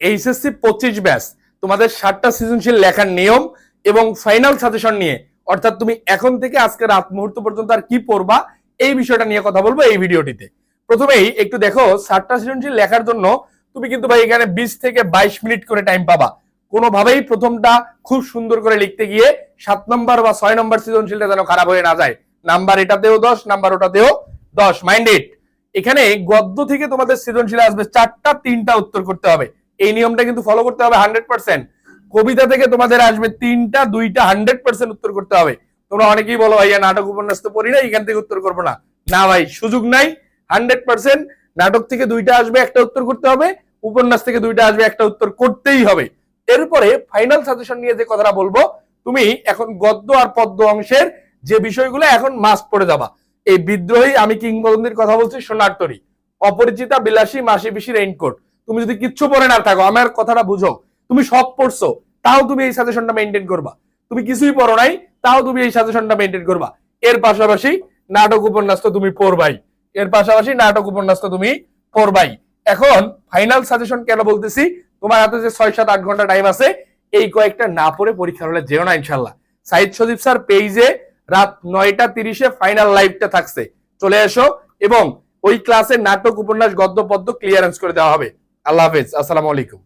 HSC 25 batch তোমাদের 7টা সৃজনশীল লেখার নিয়ম এবং ফাইনাল সাজেশন নিয়ে, অর্থাৎ তুমি এখন থেকে আজকে রাত মুহূর্ত পর্যন্ত আর কি পড়বা এই বিষয়টা নিয়ে কথা বলবো এই ভিডিওটিতে। প্রথমেই একটু দেখো, 7টা সৃজনশীল লেখার জন্য তুমি কিন্তু ভাই এখানে 20 থেকে 22 মিনিট করে টাইম পাবা। কোনোভাবেই প্রথমটা খুব সুন্দর করে লিখতে গিয়ে 7 নম্বর বা 6 নম্বর সৃজনশীলটা যেন খারাপ হয়ে না যায়। নাম্বার এটাতেও 10, নাম্বার ওটাতেও 10, মাইন্ডেড। এখানে গদ্য থেকে তোমাদের সৃজনশীল আসবে 4টা 3টা উত্তর করতে হবে। এই নিয়মটা কিন্তু ফলো করতে হবে 100%। কবিতা থেকে তোমাদের আসবে 3টা 2টা 100% উত্তর করতে হবে। তোমরা অনেকেই বলো ভাইয়া নাটক উপন্যাস তো পড়ি না, এখান থেকে উত্তর করবো না। না ভাই, সুযোগ নাই। 100% নাটক থেকে 2টা আসবে, একটা উত্তর করতে হবে। উপন্যাস থেকে 2টা আসবে, একটা উত্তর করতেই হবে। এরপরে ফাইনাল সাজেশন নিয়ে যে কথাটা বলবো, তুমি এখন গদ্য আর পদ্য অংশের যে বিষয়গুলো এখন মাস্ট পড়ে যাবা। এই বিদ্রোহী, আমি কিংবদন্তির কথা বলছি, সোনার তরী, অপরিচিতা, বিলাসী, মাসি পিসি, রেইনকোট। তুমি যদি কিচ্ছু পড়ে না থাকো, আমার কথাটা বুঝো, তুমি সব পড়ছো, তাও তুমি এই সাজেশনটা মেইনটেইন করবা। তুমি কিছুই পড়ো নাই, তাও তুমি এই সাজেশনটা মেইনটেইন করবা। এর পাশাপাশি নাটক উপন্যাস তো তুমি পড়বাই, এর পাশাপাশি নাটক উপন্যাস তো তুমি পড়বাই। এখন ফাইনাল সাজেশন কেন বলতেছি, তোমার হাতে যে 6-7-8 ঘন্টা টাইম আছে, এই কয়েকটা না পড়ে পরীক্ষার হলে যেও না ইনশাল্লাহ। সাইদ সজীব স্যার পেজে রাত 9টা 30-এ ফাইনাল লাইভটা থাকছে, চলে এসো এবং ওই ক্লাসে নাটক উপন্যাস গদ্য পদ্য ক্লিয়ারেন্স করে দেওয়া হবে। আল্লাহ হাফেজ, আসসালামু আলাইকুম।